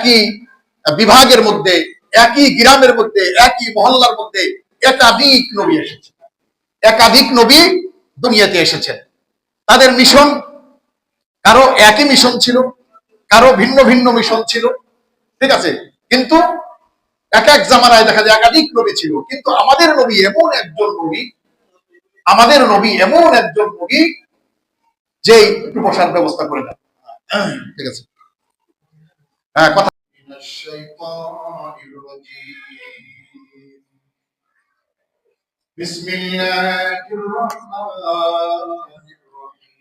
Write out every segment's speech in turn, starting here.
একই বিভাগের মধ্যে, একই গ্রামের মধ্যে, একই মহল্লার মধ্যে একাধিক নবী এসেছেন, একাধিক নবী দুনিয়াতে এসেছেন। তাদের মিশন, কারো একই মিশন ছিল, কারো ভিন্ন ভিন্ন মিশন ছিল, ঠিক আছে। কিন্তু এক এক জামানায় দেখা যায় একাধিক নবী ছিল, কিন্তু আমাদের নবী এমন একজন নবী, আমাদের নবী এমন একজন নবী যে একটু বসার ব্যবস্থা করে দেন, ঠিক আছে। হ্যাঁ, কথা। বিসমিল্লাহির রহমানির রহিম।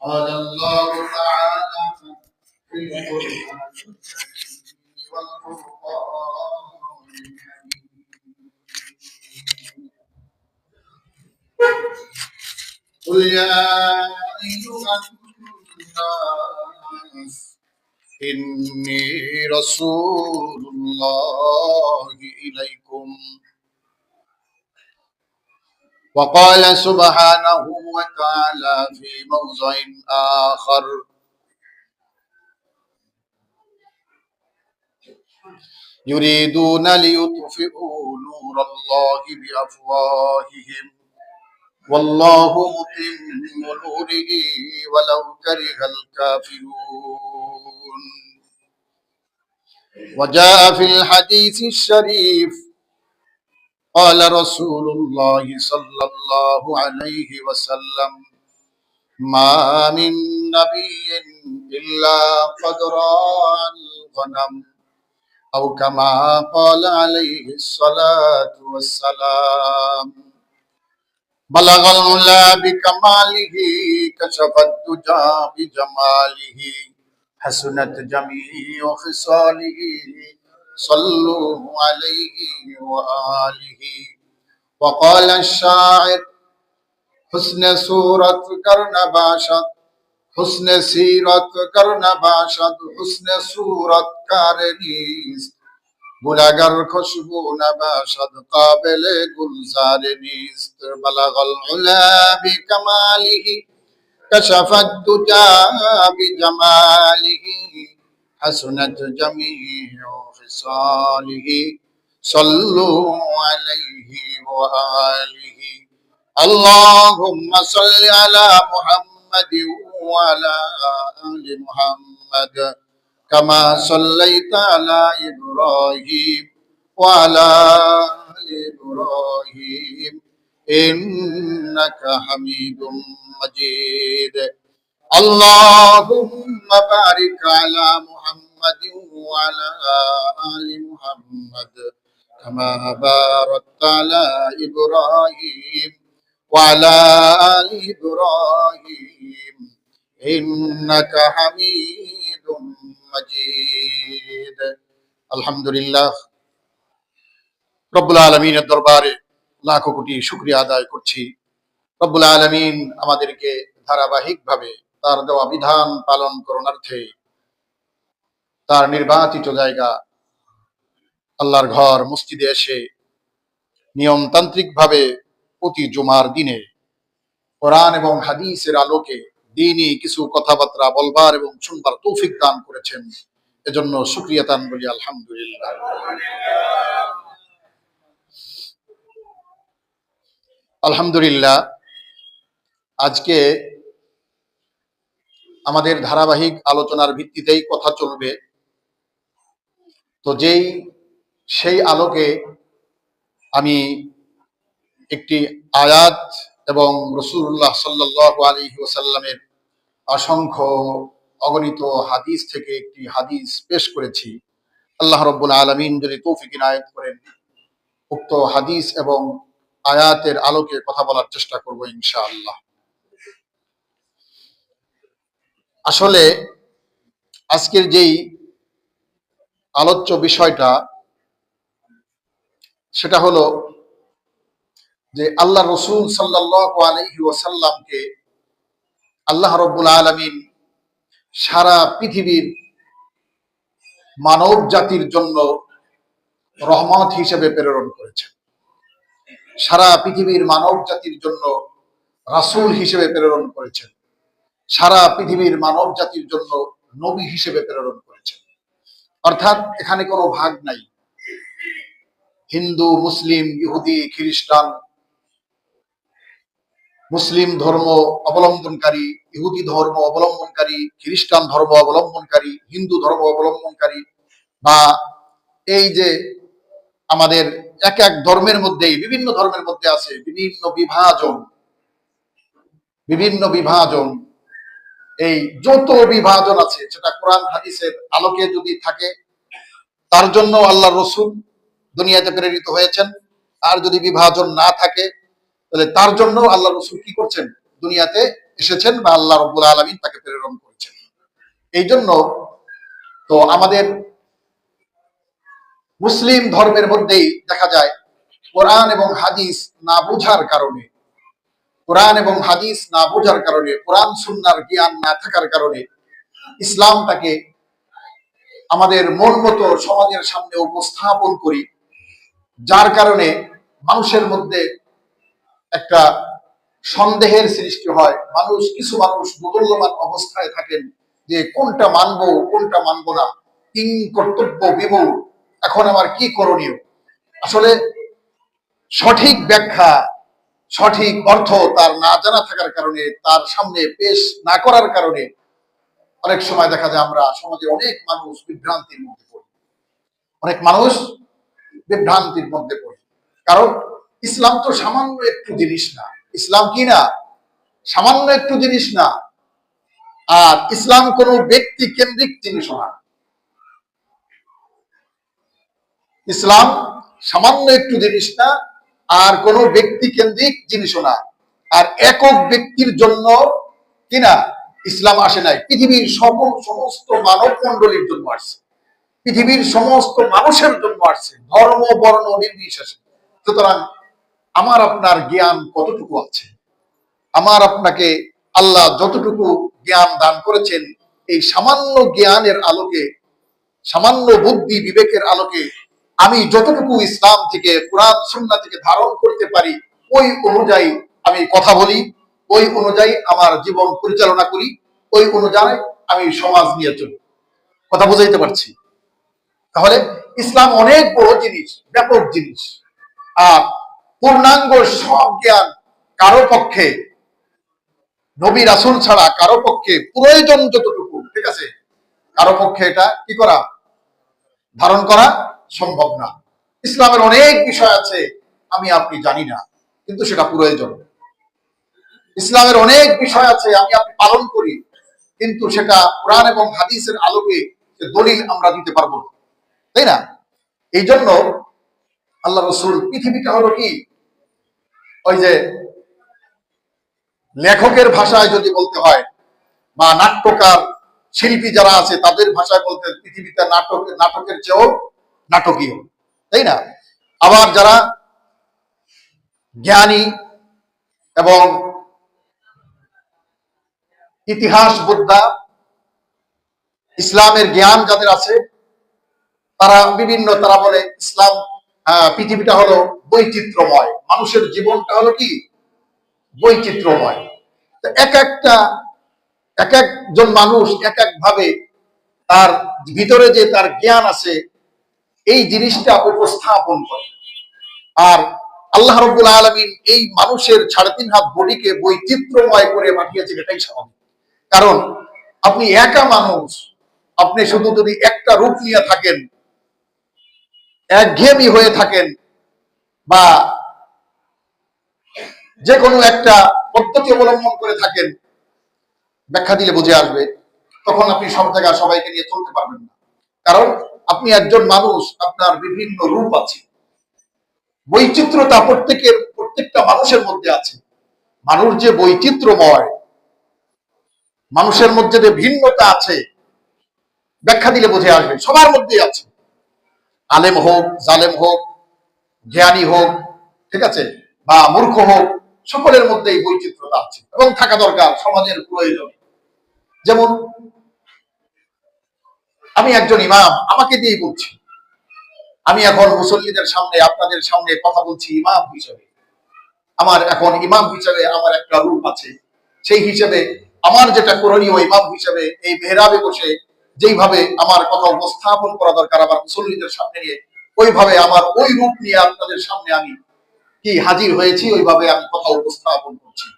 قال الله تعالى في القرآن والفرقان قل يا أيها الناس إني رسول الله إليكم. وقال سبحانه وتعالى في موضع آخر يريدون ليطفئوا نور الله بأفواههم والله متم نوره ولو كره الكافرون. وجاء في الحديث الشريف قال رسول الله صلى الله عليه وسلم ما من نبي إلا قد راى الغنم أو كما قال عليه الصلاة والسلام. بلغ العلا بكماله كشف الدجى بجماله حسنت جميع خصاله صلوا عليه وآله. وقال الشاعر حسن صورت کرن باشد حسن سیرت کرن باشد حسن صورت کار نیست گل اگر خوشبو نباشد قابل گلزار نیست. بلغ العلا بکماله کشف الدجى بجماله حسنت جميع خصاله صلوا عليه وآله. اللهم صل على محمد وعلى آل محمد كما صليت على إبراهيم وعلى آل إبراهيم إنك حميد مجيد. اللهم بارك على محمد وعلى آل محمد كما باركت على إبراهيم وعلى آل إبراهيم إنك حميد مجيد. আলহামদুলিল্লাহ, রব্বুল আলামিনের দরবারে লাখো কোটি শুকরিয়া আদায় করছি। রব্বুল আলামিন আমাদেরকে ধারাবাহিকভাবে তার দেওয়া বিধান পালন করণার্থে তার নির্বাচিত জায়গা আল্লাহর ঘর মসজিদে এসে নিয়মতান্ত্রিকভাবে প্রতি জুমার দিনে কোরআন এবং হাদিসের আলোকে দ্বীনি কিছু কথাবার্তা বলবার এবং শুনবার তৌফিক দান করেছেন। এজন্য শুকরিয়া দান বলি আলহামদুলিল্লাহ। আলহামদুলিল্লাহ, আজকে আমাদের ধারাবাহিক আলোচনার ভিত্তিতেই কথা চলবে। তো সেই আলোকে আমি একটি আয়াত এবং রাসূলুল্লাহ সাল্লাল্লাহু আলাইহি ওয়াসাল্লামের অসংখ্য অগণিত হাদিস থেকে একটি হাদিস পেশ করেছি। আল্লাহ রাব্বুল আলামিন যদি তৌফিক ইনায়েত করেন, উক্ত হাদিস এবং আয়াতের আলোকে কথা বলার চেষ্টা করব ইনশাআল্লাহ। আসলে আজকের যেই আলোচ্য বিষয়টা, সেটা হলো যে আল্লাহ রাসূল সাল্লাল্লাহু আলাইহি ওয়াসাল্লামকে আল্লাহ রাব্বুল আলামিন সারা পৃথিবীর মানব জাতির জন্য রহমত হিসেবে প্রেরণ করেছেন, সারা পৃথিবীর মানব জাতির জন্য রাসূল হিসেবে প্রেরণ করেছেন, সারা পৃথিবীর মানব জাতির জন্য নবী হিসেবে প্রেরণ করেছেন। অর্থাৎ এখানে কোনো ভাগ নাই, হিন্দু, মুসলিম, ইহুদি, খ্রিস্টান, মুসলিম ধর্ম অবলম্বনকারী, ইহুদি ধর্ম অবলম্বনকারী, খ্রিস্টান ধর্ম অবলম্বনকারী, হিন্দু ধর্ম অবলম্বনকারী, বা এই যে আমাদের এক এক ধর্মের মধ্যেই বিভিন্ন ধর্মের মধ্যে আছে বিভিন্ন বিভাজন, বিভিন্ন বিভাজন। এই যত বিভাজন আছে সেটা কোরআন হাদিসের আলোকে যদি থাকে, তার জন্য আল্লাহ রসুল দুনিয়াতে প্রেরিত হয়েছেন। আর যদি বিভাজন না থাকে, তাহলে তার জন্য আল্লাহ রসুল কি করছেন, দুনিয়াতে এসেছেন, বা আল্লাহ রব্বুল আলামিন তাকে প্রেরণ করেছেন। এই জন্য তো আমাদের মুসলিম ধর্মের মধ্যেই দেখা যায় কোরআন এবং হাদিস না বোঝার কারণে, কোরআন এবং হাদিস না বোঝার কারণে, কোরআন সুন্নাহর জ্ঞান না থাকার কারণে ইসলামটাকে আমাদের মন মতো সমাজের সামনে উপস্থাপন করি, যার কারণে মানুষের মধ্যে একটা সন্দেহের সৃষ্টি হয়। কিছু মানুষ দোদুল্যমান অবস্থায় থাকেন যে কোনটা মানবো কোনটা মানবো না, কিং কর্তব্য বিমূঢ়, এখন আমার কি করণীয়। আসলে সঠিক ব্যাখ্যা, সঠিক অর্থ তার না জানা থাকার কারণে, তার সামনে পেশ না করার কারণে অনেক সময় দেখা যায় আমরা সমাজে অনেক মানুষ বিভ্রান্তির মধ্যে পড়ি, অনেক মানুষ বিভ্রান্তির মধ্যে পড়ি। কারণ ইসলাম তো সামান্য একটু জিনিস না। ইসলাম কি না? সামান্য একটু জিনিস না। আর ইসলাম কোনো ব্যক্তি কেন্দ্রিক জিনিস না। ইসলাম সামান্য একটু জিনিস না, আর কোনো ব্যক্তি কেন্দ্রিক জিনিসও না। আর একক ব্যক্তির জন্য কিনা ইসলাম আসে নাই, পৃথিবীর সমস্ত মানব মণ্ডলীর জন্য আসছে, পৃথিবীর সমস্ত মানুষের জন্য আসছে, ধর্ম বর্ণ নির্বিশেষে। সুতরাং আমার আপনার জ্ঞান কতটুকু আছে, আমার আপনাকে আল্লাহ যতটুকু জ্ঞান দান করেছেন, এই সামান্য জ্ঞানের আলোকে, সামান্য বুদ্ধি বিবেকের আলোকে আমি যতটুকু ইসলাম থেকে, কোরআন সুন্নাহ থেকে ধারণ করতে পারি, ওই অনুযায়ী আমি কথা বলি, ওই অনুযায়ী আমার জীবন পরিচালনা করি, ওই অনুযায়ী আমি সমাজ নিয়ে চলি। কথা বুঝাইতে পারছি? তাহলে ইসলাম অনেক বড় জিনিস, ব্যাপক জিনিস। আর পূর্ণাঙ্গ সব জ্ঞান কারো পক্ষে, নবী রাসূল ছাড়া কারো পক্ষে প্রয়োজন যতটুকু, ঠিক আছে, কারো পক্ষে এটা কি করা, ধারণ করা সম্ভব না। ইসলামের অনেক বিষয় আছে আমি আপনি জানি না, কিন্তু সেটা প্রয়োজন। ইসলামের অনেক বিষয় আছে আমি আপনি পালন করি, কিন্তু সেটা কোরআন এবং হাদিসের আলোকে দলিল আমরা দিতে পারবো না, তাই না? এই জন্য আল্লাহ রসুল, পৃথিবীটা হলো কি, ওই যে লেখকের ভাষায় যদি বলতে হয়, বা নাট্যকার শিল্পী যারা আছে তাদের ভাষায় বলতে, পৃথিবীতে নাটকের চেয়েও নাটকীয়, তাই না? আবার যারা জ্ঞানী এবং ইতিহাস বোদ্ধা, ইসলামের জ্ঞান যাদের আছে, তারা বলে ইসলাম, পৃথিবীটা হলো বৈচিত্র্যময়, মানুষের জীবনটা হলো কি বৈচিত্র্যময়। এক একজন মানুষ এক এক ভাবে তার ভিতরে যে তার জ্ঞান আছে এই জিনিসটা উপস্থাপন করে। আর আল্লাহ রাব্বুল আলামিন এই মানুষের 3.5 হাত বডিকে বৈচিত্র্যময় করে পাঠিয়েছেন, এটাই স্বাভাবিক। কারণ আপনি একা মানুষ, আপনি শুধু যদি একটা রূপ নিয়ে থাকেন, একঘেয়েমি হয়ে থাকেন, বা যে কোনো একটা পদ্ধতি অবলম্বন করে থাকেন, ব্যাখ্যা দিলে বুঝে আসবে, তখন আপনি সব জায়গায় সবাইকে নিয়ে চলতে পারবেন না। কারণ আপনি একজন মানুষ, আপনার বিভিন্ন রূপ আছে, বৈচিত্র্যতা প্রত্যেকটা মানুষের মধ্যে আছে। মানুষ যে বৈচিত্র্যময়, মানুষের মধ্যে যে ভিন্নতা আছে, ব্যাখ্যা দিলে বুঝে আসবে, সবার মধ্যেই আছে। আলেম হোক, জালেম হোক, জ্ঞানী হোক, ঠিক আছে, বা মূর্খ হোক, সকলের মধ্যেই বৈচিত্র্যতা আছে এবং থাকা দরকার, সমাজের প্রয়োজন। যেমন আমি একজন ইমাম, আমাকে দিয়েই বলছি, আমি এখন মুসল্লিদের সামনে, আপনাদের সামনে কথা বলছি ইমাম হিসেবে। আমার এখন ইমাম হিসেবে আমার একটা রূপ আছে, সেই হিসেবে আমার যেটা করণীয় ইমাম হিসেবে এই মেহরাবে বসে যেইভাবে আমার কথা উপস্থাপন করা দরকার আমার মুসল্লিদের সামনে নিয়ে, ওইভাবে আমার ওই রূপ নিয়ে আপনাদের সামনে আমি কি হাজির হয়েছি, ওইভাবে আমি কথা উপস্থাপন করছি।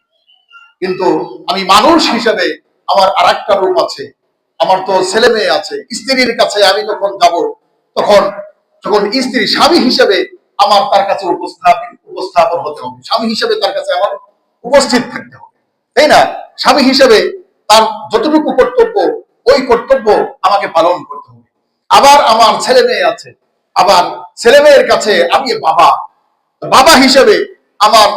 কিন্তু আমি মানুষ হিসেবে আমার আর একটা রূপ আছে, আমার তো ছেলে মেয়ে আছে, স্ত্রীর কাছে আমি যখন যাব তখন যখন স্ত্রী স্বামী হিসেবে আমার তার কাছে উপস্থাপন হতে হবে, স্বামী হিসেবে তার কাছে আমার উপস্থিত থাকতে হবে, তাই না? স্বামী হিসেবে তার যতটুকু কর্তব্য ওই কর্তব্য আমাকে পালন করতে হবে। আবার আমার ছেলে মেয়ে আছে, আবার ছেলে মেয়ের কাছে আমি বাবা, বাবা হিসেবে আমার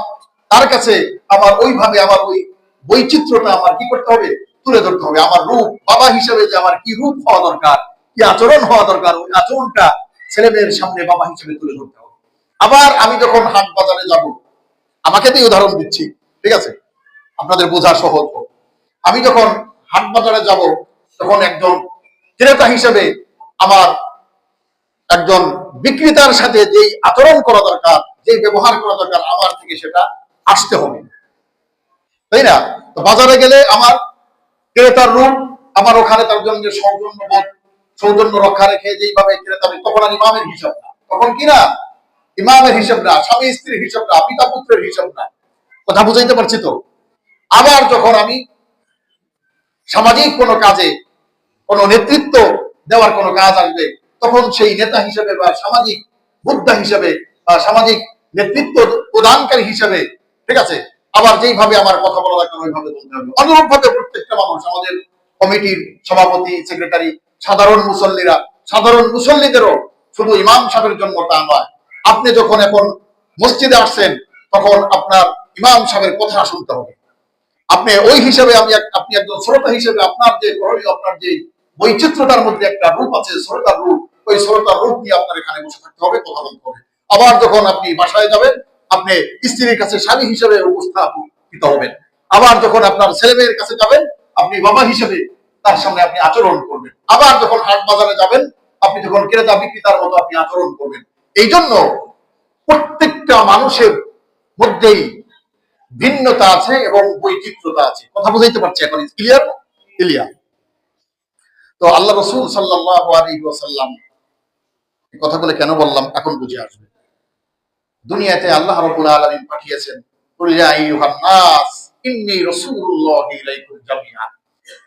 তার কাছে আমার ওইভাবে আমার ওই বৈচিত্র্যটা আমার কি করতে হবে, তুলে ধরতে হবে। আমার রূপ বাবা হিসেবে যে আমার কি রূপ হওয়া দরকার, কি আচরণ হওয়া দরকার, ওই আচরণটা ছেলে মেয়ের সামনে বাবা হিসেবে তুলে ধরতে হবে। আবার আমি যখন হাট বাজারে যাব, আমাকে দিয়ে উদাহরণ দিচ্ছি, ঠিক আছে, আপনাদের বোঝা সহজ হোক। আমি যখন হাট বাজারে যাব তখন একজন ক্রেতা হিসেবে আমার একজন বিক্রেতার সাথে যেই আচরণ করা দরকার, যেই ব্যবহার করা দরকার, আমার থেকে সেটা আসতে হবে, তাই না? তো বাজারে গেলে আমার ক্রেতার রূপ, আমার ওখানে তার জন্য সৌজন্য বোধ, সৌজন্য রক্ষা রেখে যেইভাবে ক্রেতা, তখন আর ইমামের হিসাব না, তখন কি না, ইমামের হিসাব না, স্বামী স্ত্রীর হিসাব না, পিতা পুত্রের হিসাব না। কথা বুঝাইতে পারছি তো? আবার যখন আমি সামাজিক কোনো কাজে কোনো নেতৃত্ব দেওয়ার কোনো কাজ আসবে, তখন সেই নেতা হিসেবে বা সামাজিক বুদ্ধা হিসেবে বা সামাজিক নেতৃত্ব প্রদানকারী হিসেবে, ঠিক আছে, আবার যেইভাবে আমার কথা বলা দরকার ওইভাবে বলতে হবে। অনুরূপ ভাবে প্রত্যেকটা মানুষ, আমাদের কমিটির সভাপতি, সেক্রেটারি, সাধারণ মুসল্লিরা, সাধারণ মুসল্লিদেরও শুধু ইমাম সাহেবের জন্য তা নয়, আপনি যখন এখন মসজিদে আসছেন তখন আপনার ইমাম সাহেবের কথা শুনতে হবে। আপনি ওই হিসেবে আপনি একজন শ্রোতা হিসেবে আপনার যে করণীয়, আপনার যে বৈচিত্র্যতার মধ্যে একটা রূপ আছে, শ্রোতার রূপ, ওই শ্রোতার রূপ নিয়ে আপনার এখানে বসে থাকতে হবে, কথা বলতে হবে। আবার যখন আপনি বাসায় যাবেন, আপনি স্ত্রীর কাছে স্বামী হিসেবে উপস্থাপিত হবেন। আবার যখন আপনার ছেলে মেয়ের কাছে যাবেন, আপনি বাবা হিসেবে তার সামনে আপনি আচরণ করবেন। আবার যখন হাট বাজারে যাবেন, আপনি যখন ক্রেতা বিক্রেতার মতো আপনি আচরণ করবেন। এই জন্য প্রত্যেকটা মানুষের মধ্যেই ভিন্নতা আছে এবং বৈচিত্র্যতা আছে। কথা বুঝাইতে পারছি এখন? ক্লিয়ার? ক্লিয়ার। তো আল্লাহ রাসূল সাল্লাল্লাহু আলাইহি ওয়াসাল্লাম, এই কথাগুলো কেন বললাম এখন বুঝে আসবে। দুনিয়াতে আল্লাহ রাব্বুল আলামিন পাঠিয়েছেন, কুল ইয়া আইয়ুহান নাস ইন্নী রাসূলুল্লাহি ইলাইকুম জামিআ।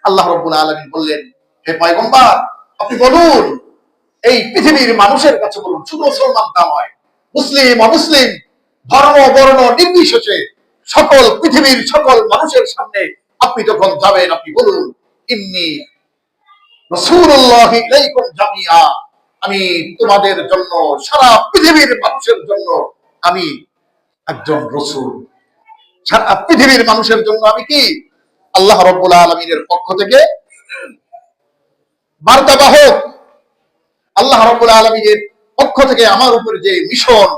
আল্লাহ রাব্বুল আলামিন বললেন, হে পয়গম্বর, আপনি বলুন, এই পৃথিবীর মানুষের কাছে বলুন, শুধু মুসলমান তা নয়, মুসলিম অমুসলিম, ধর্ম বর্ণ নির্বিশেষে সকল পৃথিবীর সকল মানুষের সামনে আপনি যখন যাবেন, আপনি বলুন, ইন্নী রাসূলুল্লাহি ইলাইকুম জামিআ, আমি তোমাদের জন্য, সারা পৃথিবীর মানুষের জন্য আমি একজন রাসূল। সারা পৃথিবীর মানুষের জন্য আমি কি, আল্লাহ রাব্বুল আলামিনের পক্ষ থেকে বার্তাবাহক। আল্লাহ রাব্বুল আলামিনের পক্ষ থেকে আমার উপর যে মিশন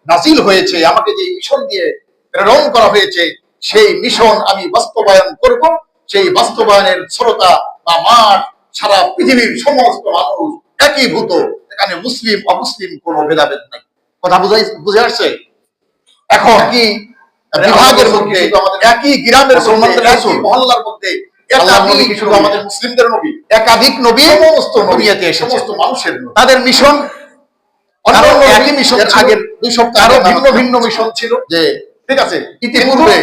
নাজিল হয়েছে, আমাকে যে মিশন দিয়ে প্রেরণ করা হয়েছে, সেই মিশন আমি বাস্তবায়ন করব। সেই বাস্তবায়নের শ্রোতা বা মাঠ সারা পৃথিবীর সমস্ত মানুষ একীভূত, এখানে মুসলিম অমুসলিম কোনো ভেদাভেদ নাই। কথা বুঝে আসছে? এখন কি বিভাগের মধ্যে, একই গ্রামের একই মহল্লার মধ্যে শুধু আমাদের মুসলিমদের নবী, একাধিক নবী সমস্ত নবীতে এসেছে, সমস্ত মানুষের তাদের মিশন একই মিশন। আগের 2 সপ্তাহ আরো ভিন্ন ভিন্ন মিশন ছিল, যে ঠিক আছে, ইতিপূর্বে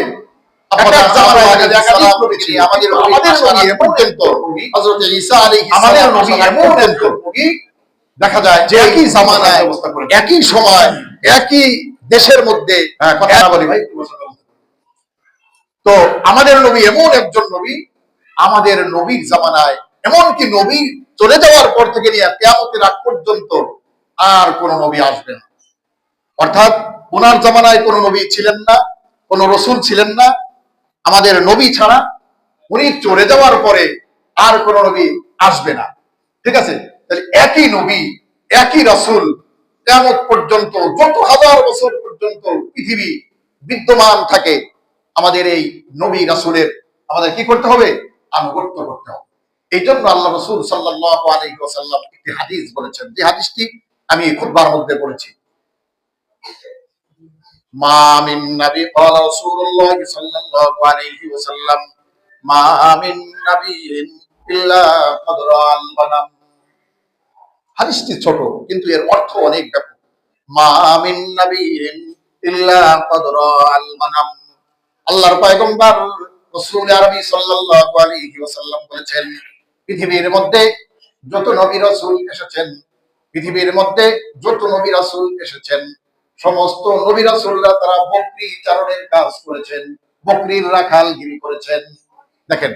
দেখা যায় যে একই জামানায়, একই সময়, একই দেশের মধ্যে, কথা না বলি ভাই, তো আমাদের নবী এমন একজন নবী, আমাদের নবীর জামানায়, এমনকি নবী চলে যাওয়ার পর থেকে নিয়ে কিয়ামতের আগ পর্যন্ত আর কোন নবী আসবে না। অর্থাৎ ওনার জামানায় কোন নবী ছিলেন না, কোন রসুল ছিলেন না আমাদের নবী ছাড়া। উনি চলে যাওয়ার পরে আর কোন নবী আসবে না, ঠিক আছে? তাহলে একই নবী, একই রাসূল কিয়ামত পর্যন্ত, যত হাজার বছর পর্যন্ত পৃথিবী বিদ্যমান থাকে, আমাদের এই নবী রাসূলের আমাদের কি করতে হবে? আনুগত্য করতে হবে। এই জন্য আল্লাহ রাসূল সাল্লাল্লাহু আলাইহি ওয়াসাল্লাম একটি হাদিস বলেছেন, যে হাদিসটি আমি খুতবার মধ্যে পড়েছি। মা মিন নবী ক্বালা রাসূলুল্লাহ সাল্লাল্লাহু আলাইহি ওয়াসাল্লাম মা মিন নাবিয়্যিন ইল্লা ক্বাদ রাআল গানাম। হাদিসটি ছোট কিন্তু এর অর্থ অনেক ব্যাপক। মা মিন নাবিয়্যিন ইল্লা ক্বাদ রাআল গানাম। আল্লাহর পয়গম্বর রাসূল আরবি সাল্লাল্লাহু আলাইহি ওয়াসাল্লাম বলেছেন, পৃথিবীর মধ্যে যত নবী রাসূল এসেছেন, পৃথিবীর মধ্যে যত নবী রাসূল এসেছেন, সমস্ত নবী রাসূলরা তারা বকরি চারণের কাজ করেছেন, বকরির রাখালগিরি করেছেন। দেখেন,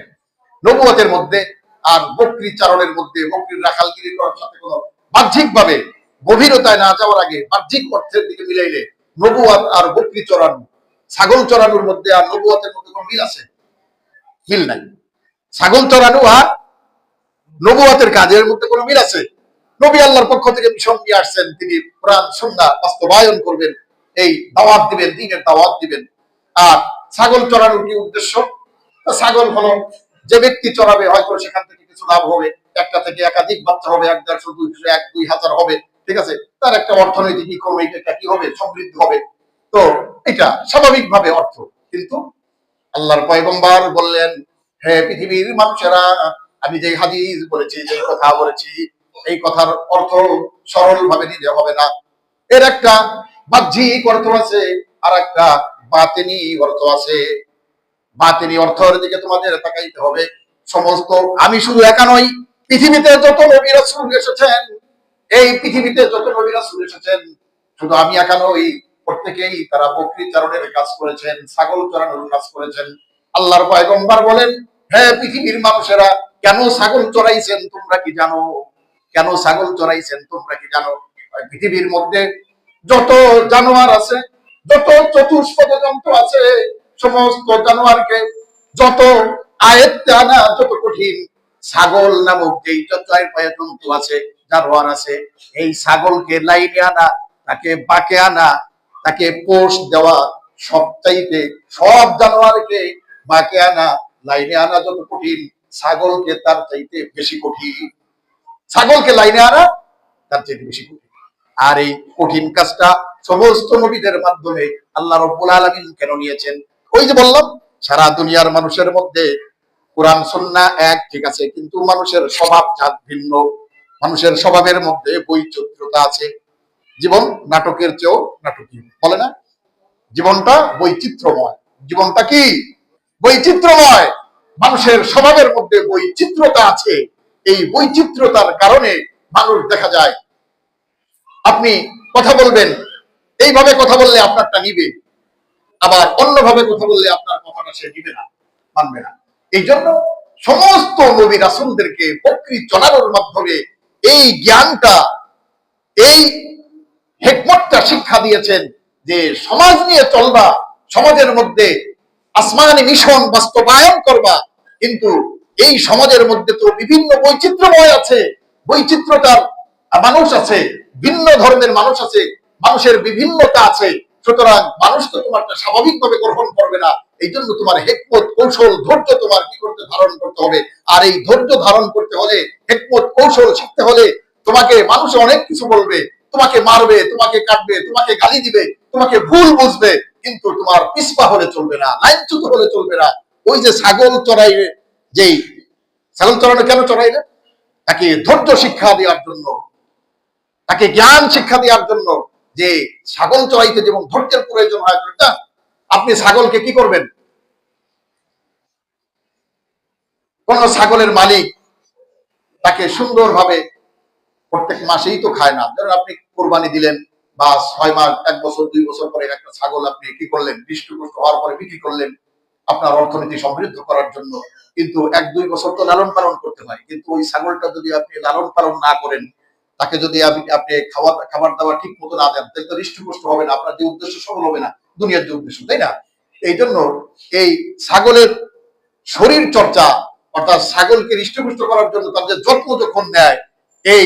নবুয়তের মধ্যে আর বকরি চারণের মধ্যে, বকরির রাখালগিরি করার সাথে কোনো বাহ্যিকভাবে গভীরতায় না যাওয়ার আগে বাহ্যিক অর্থের দিকে মিলাইলে নবুয়ত আর বকরি চরানো, ছাগল চরানোর মধ্যে আর নবুয়তের মধ্যে কোনো মিল আছে? মিল নাই। ছাগল চরানো আর নবুয়তের কাজের মধ্যে কোনো মিল আছে? নবী আল্লাহর পক্ষ থেকে মিশন নিয়ে আসছেন, তিনি কোরআন সুন্নাহ বাস্তবায়ন করবেন, এই দাওয়াত দিবেন, দ্বীনের দাওয়াত দিবেন। আর ছাগল চরানোর কি উদ্দেশ্য? ছাগল হলো যে ব্যক্তি চড়াবে, হয়তো সেখান থেকে কিছু লাভ হবে, একটা থেকে একাধিক বাচ্চা হবে, ১,৫০০, ২০০, ১-২,০০০ হবে, ঠিক আছে, তার একটা অর্থনৈতিক ইকোনমিক একটা কি হবে, সমৃদ্ধি হবে। তো এটা স্বাভাবিকভাবে অর্থ। কিন্তু আল্লাহর পয়গম্বর বললেন, হে পৃথিবীর মানুষেরা, আমি যে হাদিস বলেছি, যে কথা বলেছি, এই কথার অর্থ সরল ভাবে নিতে হবে না। এর একটা বাহ্যিক অর্থ আছে, আর একটা বাতিনি অর্থ আছে। বাতিনি অর্থের দিকে তোমাদের তাকাইতে হবে। সমস্ত, আমি শুধু একা নই, পৃথিবীতে যত নবী রাসূল এসেছেন, এই পৃথিবীতে যত নবী রাসূল এসেছেন, শুধু আমি একা নই, প্রত্যেকেই তারা বকরি চারণের কাজ করেছেন, ছাগল চরানোর কাজ করেছেন। আল্লাহর পয়গম্বর বলেন, হে পৃথিবীর মানুষেরা, কেন ছাগল চড়াইছেন তোমরা কি জানো? কেন ছাগল চড়াইছেন তোমরা কি জানো? পৃথিবীর মধ্যে যত জানোয়ার আছে, যত চতুষ্পদ জন্তু আছে, সমস্ত জানোয়ারকে যত আয়ত্তে আনা যত কঠিন, ছাগল নামক যেই চার পায়ে জন্তু আছে, জানোয়ার আছে, এই ছাগলকে লাইনে আনা, তাকে বাঁকে আনা, তাকে পোষ দেওয়া, সবচাইতে সব জানোয়ারকে বাঁকে আনা, লাইনে আনা যত কঠিন, ছাগলকে তার চাইতে বেশি কঠিন। ছাগলকে লাইনে আনা তার চাইতে বেশি কঠিন। আর এই কঠিন কাজটা সমস্ত নবীদের মাধ্যমে আল্লাহ রাব্বুল আলামিন কেন নিয়েছেন? ওই যে বললাম, সারা দুনিয়ার মানুষের মধ্যে কোরআন সুন্নাহ এক, ঠিক আছে, কিন্তু মানুষের স্বভাব জাত ভিন্ন। মানুষের স্বভাবের মধ্যে বৈচিত্র্যতা আছে। জীবন নাটকের চেয়েও নাটকীয়, বলে না? জীবনটা বৈচিত্র্যময়। জীবনটা কি বৈচিত্র্যময়? মানুষের স্বভাবের মধ্যে বৈচিত্র্যতা আছে। এই বৈচিত্র্যতার কারণে মানুষ দেখা যায়, আপনি কথা বলবেন, এইভাবে কথা বললে আপনারটা নিবে, আবার অন্যভাবে কথা বললে আপনার কথাটা সে নিবে না, মানবে না। এই জন্য সমস্ত নবী রাসূলদেরকে বকরি চলানোর মাধ্যমে এই জ্ঞানটা, এই হিকমতটা শিক্ষা দিয়েছেন যে সমাজ নিয়ে চলবা, সমাজের মধ্যে আসমানি মিশন বাস্তবায়ন করবা, কিন্তু এই সমাজের মধ্যে তো বিভিন্ন বৈচিত্র্যময় আছে, বৈচিত্র্যতার মানুষ আছে, ভিন্ন ধর্মের মানুষ আছে, মানুষের বিভিন্নতা আছে। সুতরাং মানুষ তো তোমারটা স্বাভাবিকভাবে গ্রহণ করবে না। এই জন্য তোমার হিকমত, কৌশল, ধৈর্য তোমার কি করতে, ধারণ করতে হবে। আর এই ধৈর্য ধারণ করতে হলে, হিকমত, কৌশল শিখতে হলে, তোমাকে মানুষ অনেক কিছু বলবে, তোমাকে মারবে, তোমাকে কাটবে, তোমাকে গালি দিবে, তোমাকে ভুল বুঝবে, কিন্তু তোমার পিছপা হলে চলবে না, লাইনচ্যুত হলে চলবে না। ওই যে ছাগল চড়াইলে, যেই ছাগল চড়ানো কেন চড়াইলে? তাকে ধৈর্য শিক্ষা দেওয়ার জন্য, তাকে জ্ঞান শিক্ষা দেওয়ার জন্য, যে ছাগল চড়াইতে যেমন ধৈর্যের প্রয়োজন হয়। আপনি ছাগলকে কি করবেন? কোন ছাগলের মালিক তাকে সুন্দরভাবে, প্রত্যেক মাসেই তো খায় না, ধরুন আপনি কোরবানি দিলেন, বা 6 মাস, 1 বছর, 2 বছর পরে একটা ছাগল আপনি কি করলেন, হৃষ্টপুষ্ট হওয়ার পরে বিক্রি করলেন আপনার অর্থনীতি সমৃদ্ধ করার জন্য। কিন্তু 1-2 বছর তো লালন পালন করতে হয়। কিন্তু ওই ছাগলটা যদি আপনি লালন পালন না করেন, তাকে যদি আপনি খাবার দাবার ঠিক মতো না দেন, তাহলে তো হৃষ্টপুষ্ট হবে না, আপনার যে উদ্দেশ্য সফল হবে না, দুনিয়ার যে উদ্দেশ্য, তাই না? এই জন্য এই ছাগলের শরীর চর্চা, অর্থাৎ ছাগলকে হৃষ্টপুষ্ট করার জন্য তার যে যত্ন যখন নেয়, এই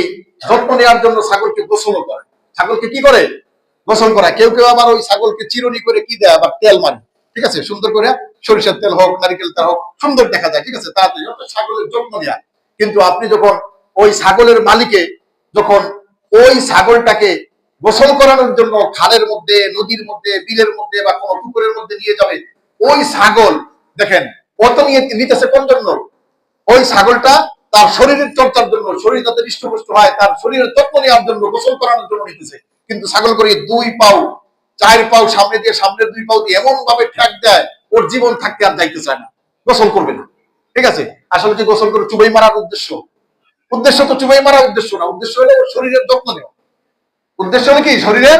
যত্ন নেওয়ার জন্য ছাগলকে গোসল করে। ছাগলকে কি করে? গোসল করা। কেউ কেউ আবার ওই ছাগলকে চিরুনি করে কি দেয়, আবার তেল মারে, ঠিক আছে, সুন্দর করে সরিষার তেল হোক, নারিকেল তেল হোক, সুন্দর দেখা যায়, ঠিক আছে, তাড়াতাড়ি ছাগলের যত্ন নেয়া। কিন্তু আপনি যখন ওই ছাগলের মালিকে, যখন ওই ছাগলটাকে গোসল করানোর জন্য খালের মধ্যে, নদীর মধ্যে, বিলের মধ্যে বা কোনো পুকুরের মধ্যে নিয়ে যাবে, ওই ছাগল দেখেন, ও তো নিতেছে কোন জন্য? ওই ছাগলটা তার শরীরের চর্চার জন্য, শরীর যাতে হৃষ্টপুষ্ট হয়, তার শরীরের যত্ন নেওয়ার জন্য, গোসল করানোর জন্য নিতেছে। কিন্তু ছাগল করে 2 পাও 4 পাও সামনে দিয়ে, সামনের 2 পাও দিয়ে এমন ভাবে ঠ্যাক দেয়, ওর জীবন থাকতে আর যাইতে চায় না, গোসল করবে না। ঠিক আছে, আসলে কি গোসল করে চুবাই মারার উদ্দেশ্য? উদ্দেশ্য তো চুবাই মারার উদ্দেশ্য না, উদ্দেশ্য হলো শরীরের যত্ন নেওয়া। উদ্দেশ্য হলো কি? শরীরের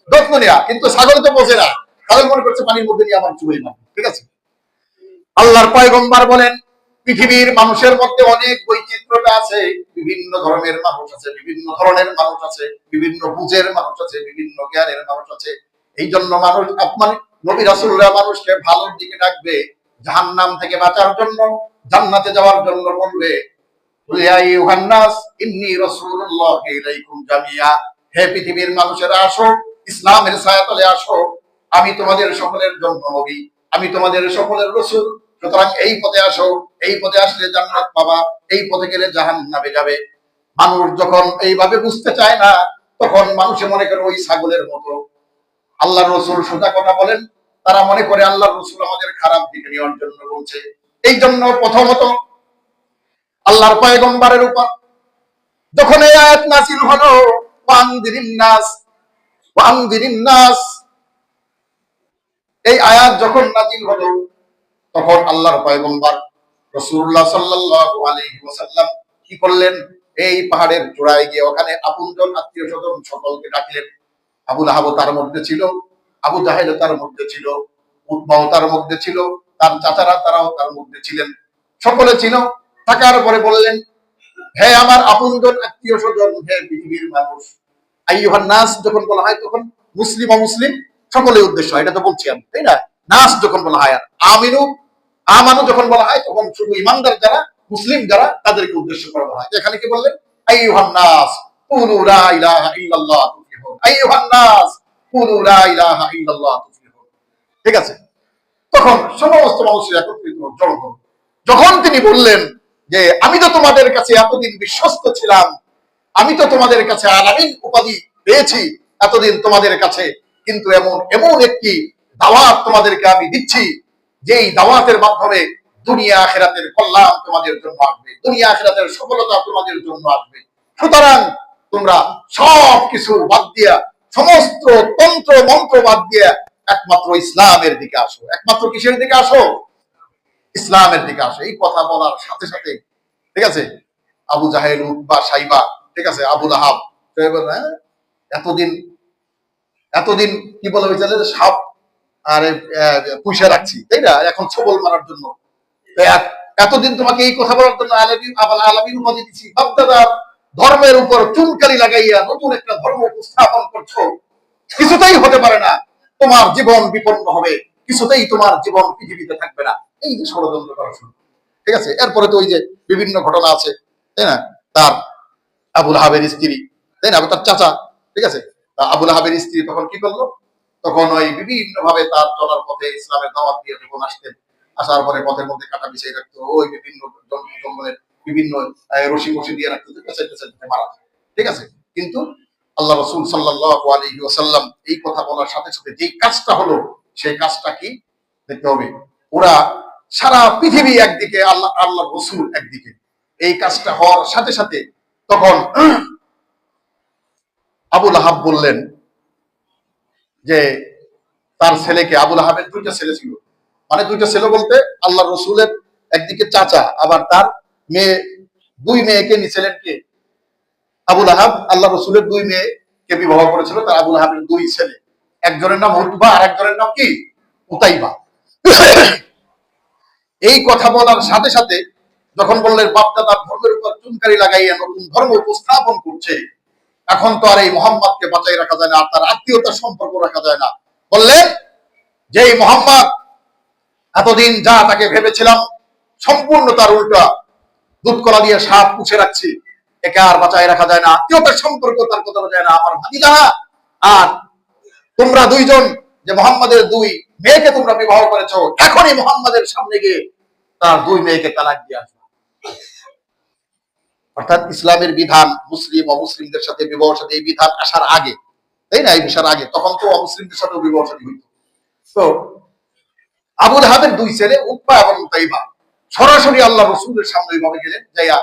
যত্ন নেওয়া। কিন্তু ছাগল তো বোঝে না, ছাগল মনে করছে পানির মধ্যে নিয়ে আমার চুবাই মারবে। ঠিক আছে, আল্লাহর পয়গম্বর বলেন, পৃথিবীর মানুষের মধ্যে অনেক বৈচিত্র্যতা আছে, বিভিন্ন ধর্মের মানুষ আছে, বিভিন্ন ধরনের মানুষ আছে, বিভিন্ন বুঝের মানুষ আছে, বিভিন্ন জ্ঞানের মানুষ আছে। এই জন্য মানুষ আপনার নবী রাসূলরা মানুষকে ভালোর দিকে ডাকবে, জাহান্নাম থেকে বাঁচার জন্য, জান্নাতে যাওয়ার জন্য বলবে, ইয়া আইয়ুহান নাস ইন্নী রাসূলুল্লাহি ইলাইকুম জামিয়া। হে পৃথিবীর মানুষেরা আসো, ইসলামের ছায়াতলে আসো, আমি তোমাদের সকলের জন্য নবী, আমি তোমাদের সকলের রাসূল। সুতরাং এই পথে আসো, এই পথে আসলে জান্নাত পাবা, এই পথে গেলে জাহান্নামে যাবে। মানুষ যখন এইভাবে বুঝতে চায় না, তখন মানুষে মনে করে ওই ছাগলের মতো। আল্লাহর রাসূল সোজা কথা বলেন, তারা মনে করে আল্লাহর রাসূল আমাদের খারাপ দিকে নেওয়ার জন্য বলছে। এই জন্য প্রথমত আল্লাহর পয়গম্বরের উপর যখন এই আয়াত নাযিল হলো, ওয়ানদিরিন নাস, ওয়ানদিরিন নাস, এই আয়াত যখন নাযিল হলো, তখন আল্লাহর পয়গম্বর রাসূলুল্লাহ সাল্লাল্লাহু আলাইহি ওয়াসাল্লাম কি করলেন? এই পাহাড়ের চূড়ায় গিয়ে ওখানে আপনজন আত্মীয় স্বজন সকলকে ডাকলেন। আবু লাহাব তার মধ্যে ছিল, আবু জাহেল তার মধ্যে ছিল, উতবাও তার মধ্যে ছিল, তার চাচারা তারাও তার মধ্যে ছিলেন, সকলে ছিল। থাকার পরে বললেন, হে আমার আপনজন আত্মীয় স্বজন, হে পৃথিবীর মানুষ। আইয়ুহান নাস যখন বলা হয় তখন মুসলিম অমুসলিম সকলের উদ্দেশ্য হয়, এটা তো বলছি আমি, তাই না? নাস যখন বলা হয়, আর আমিনু আমানু যখন বলা হয় তখন শুধু ইমানদার যারা, মুসলিম যারা, তাদেরকে উদ্দেশ্য করে বলা হয়। এখানে কি বললেন? আইয়ুহান নাস কুলু লা ইলাহা ইল্লাল্লাহ তুফলিহুন, আইয়ুহান নাস কুলু লা ইলাহা ইল্লাল্লাহ তুফলিহুন। ঠিক আছে, তখন সমস্ত মানুষের একত্রিত জড় হল। যখন তিনি বললেন যে আমি তো তোমাদের কাছে এতদিন বিশ্বস্ত ছিলাম, আমি তো তোমাদের কাছে আলামিন উপাধি পেয়েছি এতদিন তোমাদের কাছে, কিন্তু এমন এমন একটি দাওয়াত তোমাদেরকে আমি দিচ্ছি, যেই দাওয়াতের মাধ্যমে দুনিয়া আখিরাতের কল্যাণ তোমাদের জন্য আসবে, দুনিয়া আখিরাতের সফলতা তোমাদের জন্য আসবে। সুতরাং তোমরা সব কিছু বাদ দিয়া, সমস্ত তন্ত্র মন্ত্র বাদ দিয়া একমাত্র ইসলামের দিকে আসো। একমাত্র কিসের দিকে আসো? ইসলামের দিকে আসো। এই কথা বলার সাথে সাথে, ঠিক আছে, আবু জাহেল, উতবা, সাইবা, ঠিক আছে, আবু লাহাব, এতদিন এতদিন কি বলা হয়েছিল যে সাপ আর পুষে রাখছি, তাই না, এখন ছবল মারার জন্য। এতদিন তোমাকে এই কথা বলার জন্য আলামিন উপাধি দিচ্ছি, বাপদাদার ধর্মের উপর চুনকালি লাগাইয়া নতুন একটা ধর্ম উপস্থাপন করছো, কিছুতেই হতে পারে না, তোমার জীবন বিপন্ন হবে, কিছুতেই তোমার জীবন পৃথিবীতে থাকবে না। এই যে ষড়যন্ত্র করা শুরু। ঠিক আছে, এরপরে তো ওই যে বিভিন্ন ঘটনা আছে, তাই না, তার আবুল হাবের স্ত্রী, তাই না, তার চাচা, ঠিক আছে, আবুল হাবের স্ত্রী তখন কি করলো? তখন ওই বিভিন্ন ভাবে তার চলার পথে ইসলামের দাওয়াত দিয়ে যখন আসতেন, আসার পরে পথের মধ্যে কাটা বিছিয়ে রাখতো, ওই বিভিন্ন জঙ্গলের বিভিন্ন রশি মশি দিয়ে রাখতো, মারা যায়। ঠিক আছে, কিন্তু আল্লাহ রাসূল সাল্লাল্লাহু আলাইহি ওয়াসাল্লাম এই কথা বলার সাথে সাথে যেই কাজটা হলো, সেই কাজটা কি দেখতে হবে। ওরা সারা পৃথিবী একদিকে, আল্লাহ রাসূল একদিকে, এই কাজটা হওয়ার সাথে সাথে তখন আবু লাহাব বললেন যে তার ছেলেকে, আবু লাহাবের 2টা ছেলে ছিল, মানে 2টা ছেলে বলতে আল্লাহ রসুলের একদিকে চাচা, আবার তার মেয়ে, 2 মেয়েকে নিছিলেন কে? আবু লাহাব আল্লাহ রসুলের 2 মেয়েকে বিবাহ করেছিল, তার আবু লাহাবের 2 ছেলে, একজনের নাম উতবা আর একজনের নাম কি? উতাইবা। এই কথা বলার সাথে সাথে যখন বললেন বাপদাদার ধর্মের উপর চুনকারি লাগাইয়া নতুন ধর্ম উপস্থাপন করছে, এখন তো আর এই মোহাম্মদকে বাঁচাই রাখা যায় না, আর তার আত্মীয়তার সম্পর্ক রাখা যায় না। বললেন যে এই মোহাম্মদ এতদিন যা তাকে ভেবেছিলাম সম্পূর্ণ তার উল্টা, দুধ কলা দিয়ে সাপ পুষে রাখছি, একে আর বাঁচাই রাখা যায় না, আত্মীয়তার সম্পর্ক তার কথা যায় না, আমার ভাতিজা। আর তোমরা 2 জন যে মোহাম্মদের 2 মেয়েকে তোমরা বিবাহ করেছো, এখনই মোহাম্মদের সামনে গিয়ে তার 2 মেয়েকে তালাক দিয়ে আসবে। অর্থাৎ ইসলামের বিধান মুসলিম অমুসলিমদের সাথে বিবাহ সাথে, এই বিধান আসার আগে, তাই না, এই বিষয়ের আগে তখন তো অমুসলিমদের সাথে বিবাহ সাথে হইত। তো আবু লাহাবের দুই ছেলে উতবা এবং উতাইবা সরাসরি আল্লাহ রসুলের সামনে এইভাবে গেলেন, যাইয়া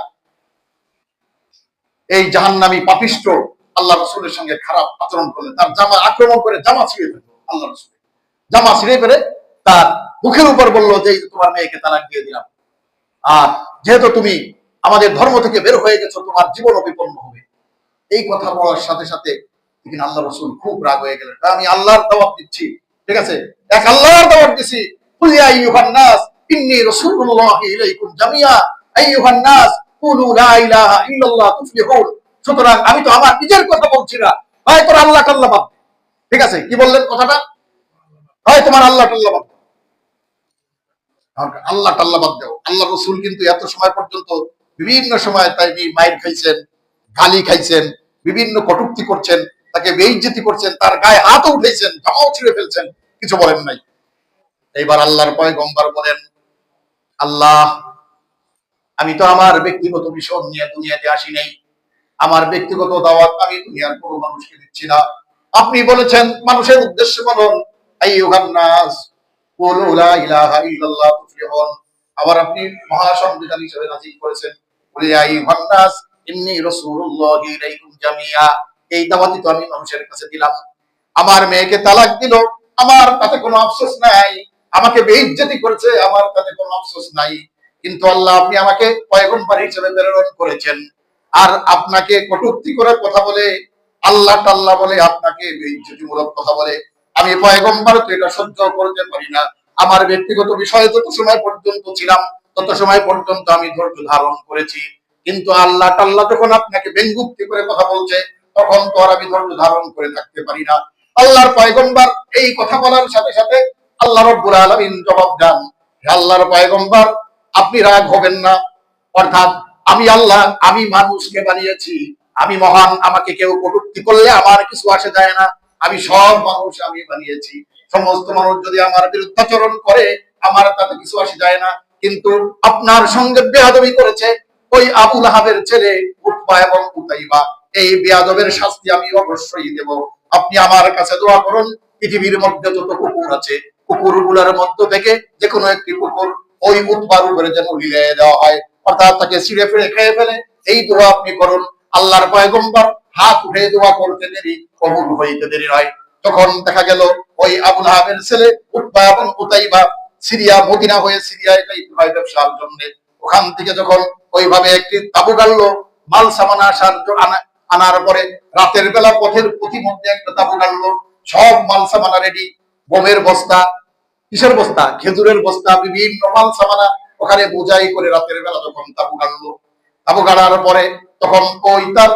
এই জাহান্নামী পাপিষ্ঠ আল্লাহ রসুলের সঙ্গে খারাপ আচরণ করলেন, তার জামা আক্রমণ করে জামা ছিঁড়ে ফেলল। আল্লাহ রসুল জামা ছিঁড়ে ফেলে তার মুখের উপর বললো যে তোমার মেয়েকে তালাক দিয়ে দিলাম, আর যেহেতু তুমি আমাদের ধর্ম থেকে বের হয়ে গেছো তোমার জীবন বিপন্ন হবে। এই কথা বলার সাথে সাথে আল্লাহ রসুল খুব রাগ হয়ে গেলেন। আমি আল্লাহর দাওয়াত দিচ্ছি, ঠিক আছে, এক আল্লাহর দাওয়াত দিছি, কুল ইয়া আইয়ুহান নাস ইন্নী রাসূলুল্লাহি ইলাইকুম জামিয়া আইয়ুহান নাস কুলু লা ইলাহা ইল্লাল্লাহ তুফলিহুন। সুতরাং আমি তো আমার নিজের কথা বলছি না, ভাই তোর আল্লাহ টাল্লাহ বাদ। ঠিক আছে, কি বললেন কথাটা? ভাই তোমার আল্লাহ টাল্লাহ বাদ, আল্লাহ টাল্লাহ বাদ দাও। আল্লাহ রসুল কিন্তু এত সময় পর্যন্ত বিভিন্ন সময় তাই মাইর খাইছেন, গালি খাইছেন, বিভিন্ন কটূক্তি করছেন, তাকে বেইজ্জতি করছেন, তার গায়ে হাতও উঠেছেন, জামাও ছিঁড়ে ফেলছেন, কিছু বলেন নাই। এইবার আল্লাহর পয়গম্বর বলেন, আল্লাহ আমি তো আমার ব্যক্তিগত বিষয় নিয়ে দুনিয়াতে আসি নাই, আমার ব্যক্তিগত দাওয়াত আমি দুনিয়ার কোনো মানুষকে দিচ্ছি না। আপনি বলেছেন মানুষের উদ্দেশ্যে বলুন, আইয়ুহান নাস কুলু লা ইলাহা ইল্লাল্লাহ তুফলিহুন। আবার আপনি মহাসংবিধান হিসেবে নাযিল করেছেন, কুল ইয়া আইয়ুহান নাস ইন্নী রাসূলুল্লাহি ইলাইকুম জামিয়া। এই দাওয়াতই তো আমি মানুষের কাছে দিলাম। আমার মেয়েকে তালাক দিল, আমার তাতে কোনো আফসোস নাই, আমাকে বেইজ্জতি করেছে, আমার তাতে কোনো আফসোস নাই। কিন্তু আল্লাহ আপনি আমাকে পয়গম্বর হিসেবে প্রেরণ করেছেন, আর আপনাকে কটূক্তি করে কথা বলে, আল্লাহ টাল্লাহ বলে, আপনাকে বেইজ্জতিমূলক কথা বলে আমি পয়গম্বর তো এটা সহ্য করতে পারি না। আমার ব্যক্তিগত বিষয়ে যত সময় পর্যন্ত ছিলাম তত সময় পর্যন্ত আমি ধৈর্য ধারণ করেছি, কিন্তু আল্লাহ টাল্লাহ যখন আপনাকে ব্যঙ্গুক্তি করে কথা বলছে তখন তো আর আমি ধৈর্য ধারণ করে থাকতে পারি না। আল্লাহর পয়গম্বর এই কথা বলার সাথে সাথে আল্লাহ রাব্বুল আলামিন জবাব দেন, হে আল্লাহর পয়গম্বর আপনি রাগ হবেন না, অর্থাৎ আমি আল্লাহ, আমি মানুষকে বানিয়েছি, আমি মহান, আমাকে কেউ কটূক্তি করলে আমার কিছু আসে যায় না, আমি সব মানুষ আমি বানিয়েছি, সমস্ত মানুষ যদি আমার বিরুদ্ধাচরণ করে আমার তাতে কিছু আসে যায় না। কিন্তু আপনার সঙ্গে বেয়াদবি করেছে ওই আবু লাহাবের ছেলে উতবা এবং উতাইবা, এই বেয়াদবের শাস্তি আমি অবশ্যই দেব। আপনি আমার কাছে দোয়া করুন, পৃথিবীর মধ্যে যত কুকুর আছে কুকুরগুলোর মধ্য থেকে যে কোনো একটি কুকুর ওই উতবার উপরে যেন হিলিয়ে দেওয়া হয়, অর্থাৎ তাকে ছিঁড়ে ফিরে খেয়ে ফেলে, এই দোয়া আপনি করুন। আল্লাহর পয়গম্বর হাত উঠে দোয়া করতে দেরি, কবুল হইতে দেরি হয়। তখন দেখা গেল ওই আবু লাহাবের ছেলে উতবা এবং উতাইবা সিরিয়া, মদিনা হয়ে সিরিয়ায় যাইতে হয় ব্যবসার জন্য। ওখান থেকে যখন ওইভাবে একটি তাবু গাড়লো, মাল সামান আনার পরে রাতের বেলা পথের প্রতিমধ্যে একটা তাবু গাড়লো, সব মাল সামানা রেডি, গমের বস্তা, কিসের বস্তা, খেজুরের বস্তা, বিভিন্ন মাল সামানা ওখানে বোঝাই করে রাতের বেলা যখন তাবু গাড়লো, তাবু গাড়ার পরে তখন ওই তার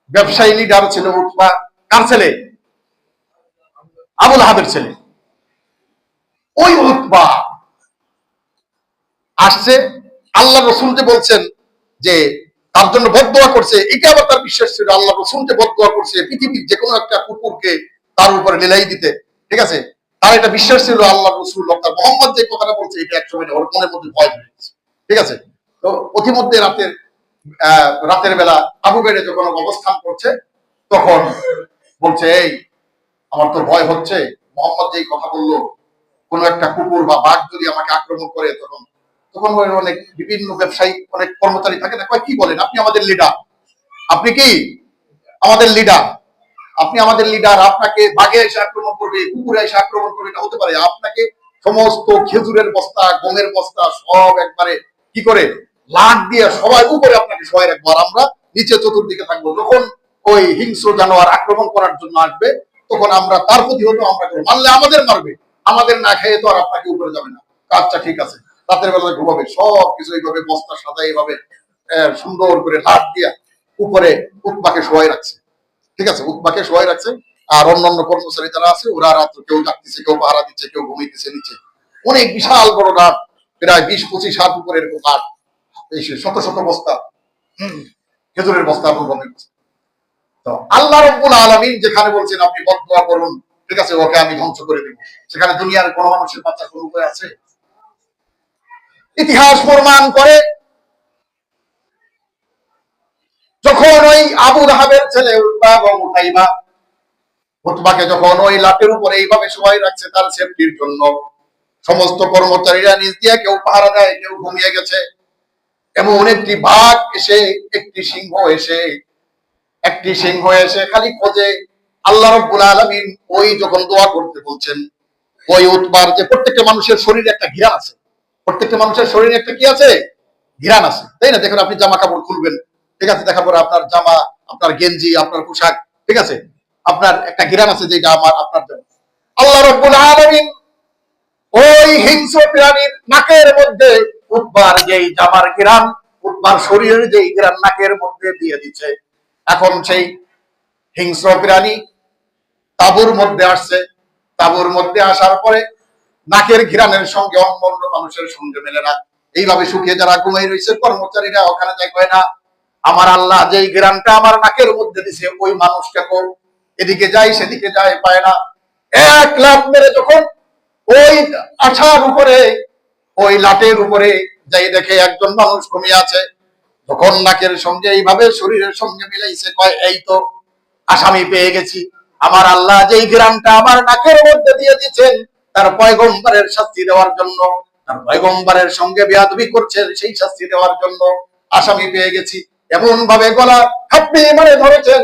ব্যবসায়ী লিডার ছিল উতবা, কার ছেলে? আবু লাহাবের ছেলে। ওই উতবা আসছে, আল্লাহ রসুল যে বলছেন যে তার জন্য বদদোয়া করছে, এটা আবার তার বিশ্বাস ছিল, আল্লাহ রসুল যে বদদোয়া করছে পৃথিবীর যে কোনো একটা কুকুরকে তার উপরে লেলাই দিতে, ঠিক আছে, তার এটা বিশ্বাস ছিল আল্লাহ রসুল ডক্টর মোহাম্মদ যে কথাটা বলছে এটা একসময় ওর মনের মধ্যে ভয় হয়ে গেছে, ঠিক আছে। তো অতিমধ্যে রাতের বেলা আবু বেড়ে যখন অবস্থান করছে তখন বলছে, এই আমার তো ভয় হচ্ছে, মোহাম্মদ যেই কথা বললো কোন একটা কুকুর বা বাঘ যদি আমাকে আক্রমণ করে, তখন তখন অনেক বিভিন্ন ব্যবসায়ী অনেক কর্মচারী থাকে না, কয় কি বলেন, আপনি আমাদের লিডার, আপনি কি আমাদের লিডার, আপনি আমাদের লিডার, আপনাকে বাঘে এসে আক্রমণ করবে, কুকুরে এসে আক্রমণ করবে, এটা হতে পারে, আপনাকে সমস্ত খেজুরের বস্তা, গমের বস্তা সব একবারে কি করে লাট দিয়ে সবাই উপরে আপনাকে সবাই রাখবো, আর আমরা নিচে চতুর্দিকে থাকবো, যখন ওই হিংস্র জানোয়ার আক্রমণ করার জন্য আসবে তখন আমরা তার প্রতিহত আমরা করবো, মারলে আমাদের মারবে, আমাদের না খেয়ে তো আর আপনাকে উপরে যাবে না। আচ্ছা ঠিক আছে, রাতের বেলায় ঘুমাবে, সব কিছু এইভাবে বস্তা সাদা এইভাবে সুন্দর করে লাট দিয়া উপরে উতবাকে শোয়াই রাখছে, ঠিক আছে, উতবাকে শোয়াই রাখছে। আর অন্যান্য কর্মচারী যারা আছে ওরা রাত কেউ ডাকতেছে, কেউ পাহারা দিচ্ছে, কেউ ঘুমাইতেছে নিচে, অনেক বিশাল বড় রাত, প্রায় 20-25 হাত উপরে এরকম রাত, শত শত বস্তা খেজুরের বস্তা এবং গমের বস্তা। তো আল্লাহ রাব্বুল আলামিন যেখানে বলছেন আপনি বদদোয়া করুন, ঠিক আছে, ওকে আমি ধ্বংস করে দেব, সেখানে দুনিয়ার কোন মানুষের বাঁচার কোনো উপায় আছে? ইতিহাস প্রমাণ করে যখন ওই আবু লাহাবের ছেলে উতবা এবং উতাইবা উতবাকে যখন ওই লাঠের উপরে এইভাবে সবাই রাখছে তার সেফটির জন্য, সমস্ত কর্মচারীরা নিজ দিয়ে কেউ পাহারা দেয়, কেউ ঘুমিয়ে গেছে। এমন একটি বাঘ এসে, একটি সিংহ এসে খালি খোঁজে। আল্লাহ রাব্বুল আলামিন ওই যখন দোয়া করতে বলছেন, ওই উতবার যে প্রত্যেকটা মানুষের শরীরে একটা ঘিরান আছে, প্রত্যেকটা মানুষের শরীরে একটা কি আছে, ঘিরান আছে, তাই না? দেখুন আপনি জামা কাপড় খুলবেন, ঠিক আছে, দেখার পরে আপনার জামা, আপনার গেঞ্জি, আপনার পোশাক, ঠিক আছে, আপনার একটা ঘিরান আছে যেটা আমার আপনার জন্য। আল্লাহ রাব্বুল আলামিন ওই হিংস্র প্রাণীর নাকের মধ্যে উতবার যেই জামার ঘিরান, উতবার শরীরের যেই ঘিরান নাকের মধ্যে দিয়ে দিচ্ছে। এখন সেই হিংস্র প্রাণী তাঁবুর মধ্যে আসছে। তাঁবুর মধ্যে আসার পরে নাকের ঘিরানের সঙ্গে অন্য মানুষের সঙ্গে মেলে না। এইভাবে শুকিয়ে যারা ঘুমাই রয়েছে কর্মচারীরা ওখানে যায়, কয় না আমার আল্লাহ যেই ঘিরানটা আমার নাকের মধ্যে দিছে ওই মানুষটা কোন? এদিকে যায় সেদিকে যায়, পায় না। এক লাফ মেরে যখন ওই আঠার উপরে, ওই লাটের উপরে যাই দেখে একজন মানুষ ঘুমিয়ে আছে। যখন নাকের সঙ্গে এইভাবে শরীরের সঙ্গে মিলাইছে, কয় এই তো আসামি পেয়ে গেছি। আমার আল্লাহ যেই ঘিরানটা আমার নাকের মধ্যে দিয়ে দিচ্ছেন তার পয়গম্বরের শাস্তি দেওয়ার জন্য, তার পয়গম্বরের সঙ্গে বেয়াদবি করছেন সেই শাস্তি দেওয়ার জন্য আসামি পেয়ে গেছি। এমন ভাবে গলা খাপড়িয়ে মানে ধরেছেন,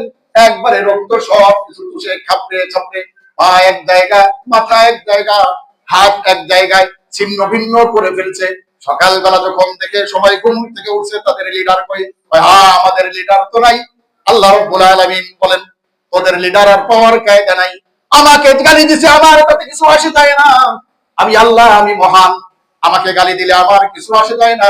একবারে রক্ত সব কিছু চুষে খাপড়ে ছাপড়ে, পা এক জায়গা, মাথা এক জায়গা, হাত এক জায়গায় ছিন্ন ভিন্ন করে ফেলছে। সকালবেলা যখন দেখে সবাই ঘুম থেকে উঠছে, তাদের লিডার কই? আমাদের লিডার তো নাই। আল্লাহ রাব্বুল আলামিন বলেন, তোদের লিডার আর পাওয়ার কায়দা নাই। আমাকে গালি দিছে, আমার তাতে কিছু আসে যায় না। আমি আল্লাহ, আমি মহান, আমাকে গালি দিলে আমার কিছু আসে যায় না।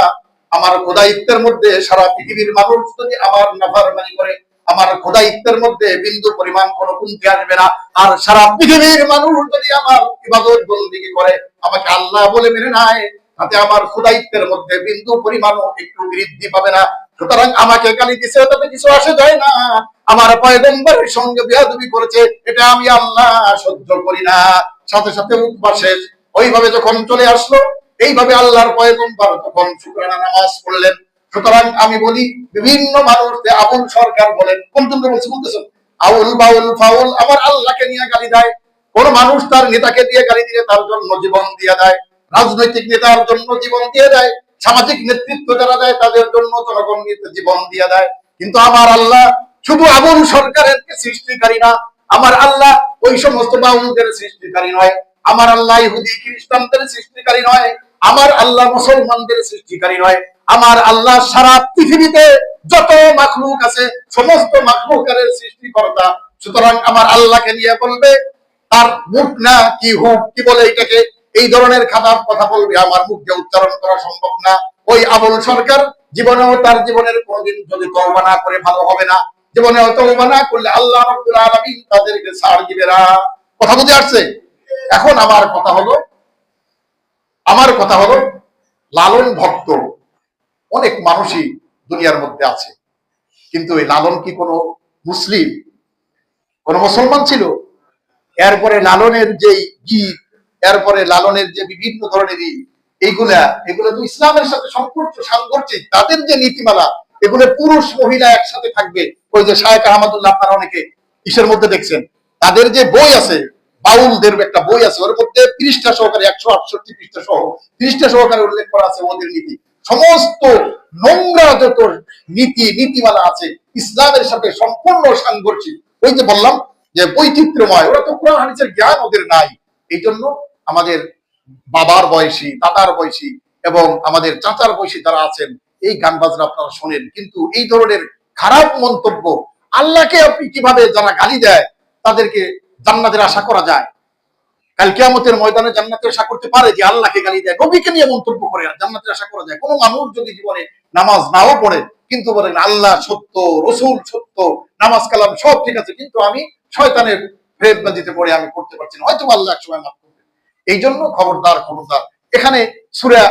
আমার খোদাইত্বের মধ্যে সারা পৃথিবীর মানুষ যদি আমার নাফরমানি করে, আমার খোদাইত্বের মধ্যে বিন্দু পরিমাণ কোনো কমতি আসবে না। আর সারা পৃথিবীর মানুষ যদি আমার ইবাদত বন্দেগী করে, আমাকে আল্লাহ বলে মেনে নেয়, তাতে আমার খোদাইত্বের মধ্যে বিন্দু পরিমাণও একটু বৃদ্ধি পাবে না। সুতরাং আমাকে গালি দিছে, তাতে কিছু আসে যায় না। আমার পয়গম্বরের সঙ্গে বেয়াদবি করেছে, এটা আমি আল্লাহ সহ্য করি না। সাথে সাথে উতবা শেষ। ওইভাবে যখন চলে আসলো, এইভাবে আল্লাহর পয়গম্বর তখন শুকরানা নামাজ পড়লেন। সুতরাং আমি বলি, বিভিন্ন মানুষ আবুল সরকার বলেন, কোন জন্য বলতেছেন আউল বাউল ফাউল আমার আল্লাহকে নিয়ে গালি দেয়। কোন মানুষ তার নেতাকে দিয়ে গালি দিলে তার জন্য জীবন দিয়ে দেয়, রাজনৈতিক নেতার জন্য জীবন দিয়ে দেয়, সামাজিক নেতৃত্ব যারা দেয় তাদের জন্য জনগণ জীবন দিয়ে দেয়। কিন্তু আমার আল্লাহ শুধু আবুল সরকারের সৃষ্টিকারী না, আমার আল্লাহ ওই সমস্ত বাউলদের সৃষ্টিকারী নয়, আমার আল্লাহ ইহুদি খ্রিস্টানদের সৃষ্টিকারী নয়, আমার আল্লাহ মুসলমানদের সৃষ্টিকারী নয়, আমার আল্লাহ সারা পৃথিবীতে যত মাখলুক আছে সমস্ত মাখলুকের সৃষ্টিকর্তা। সুতরাং আমার আল্লাহকে নিয়ে বলবে তার মুখ না কি হুক কি বলে এটাকে, এই ধরনের খারাপ কথা বলবে, আমার মুখ দিয়ে উচ্চারণ করা সম্ভব না। ওই আবুল সরকার জীবনেও তার জীবনের কোনদিন যদি তওবা না করে ভালো হবে না। জীবনেও তওবা না করলে আল্লাহ রাব্বুল আলামিন তাদেরকে ছাড় দিবে না। কথা বুঝে আসছে? এখন আমার কথা হলো লালন ভক্ত অনেক মানুষই দুনিয়ার মধ্যে আছে, কিন্তু এই লালন কি কোনো মুসলিম, কোন মুসলমান ছিল? এরপরে লালনের যে গীত, এরপরে লালনের যে বিভিন্ন ধরনের এগুলো তো ইসলামের সাথে সাংঘর্ষিক। তাদের যে নীতিমালা, এগুলো পুরুষ মহিলা একসাথে থাকবে। ওই যে শায়েখ আহমদুল্লাহ, আপনারা অনেকে ইসের মধ্যে দেখছেন, তাদের যে বই আছে, বাউলদের একটা বই আছে, ওর মধ্যে 30টা সহকারে, 168 পৃষ্ঠা সহ 30টা সহকারে উল্লেখ করা আছে ওদের নীতি। সমস্ত নোংরা যত নীতিমালা আছে ইসলামের সাথে সম্পূর্ণ সাংঘর্ষিক। ওই যে বললাম যে বৈচিত্র্যময়, ওরা তো কোরআন হাদিসের জ্ঞান ওদের নাই। এই জন্য আমাদের বাবার বয়সী, দাদার বয়সী এবং আমাদের চাচার বয়সী যারা আছেন, এই গান বাজনা আপনারা শোনেন, কিন্তু এই ধরনের খারাপ মন্তব্য, আল্লাহকে আপনি কিভাবে যারা গালি দেয় তাদেরকে জান্নাতের আশা করা যায়? কাল কিয়ামতের ময়দানে জান্নাতের আশা করতে পারে যে আল্লাহকে গালি দেয়, নবীকে নিয়ে মন্তব্য করে আর জান্নাতের আশা করা যায়? কোনো মানুষ যদি জীবনে নামাজ নাও পড়ে কিন্তু বলেন আল্লাহ সত্য, রসুল সত্য, নামাজ কালাম সব ঠিক আছে, কিন্তু আমি শয়তানের ফেরেববাজিতে পড়ে আমি করতে পারছি না, হয়তো আল্লাহ একসময় মাফ করবে। এই জন্য খবরদার খবরদার। এখানে সূরা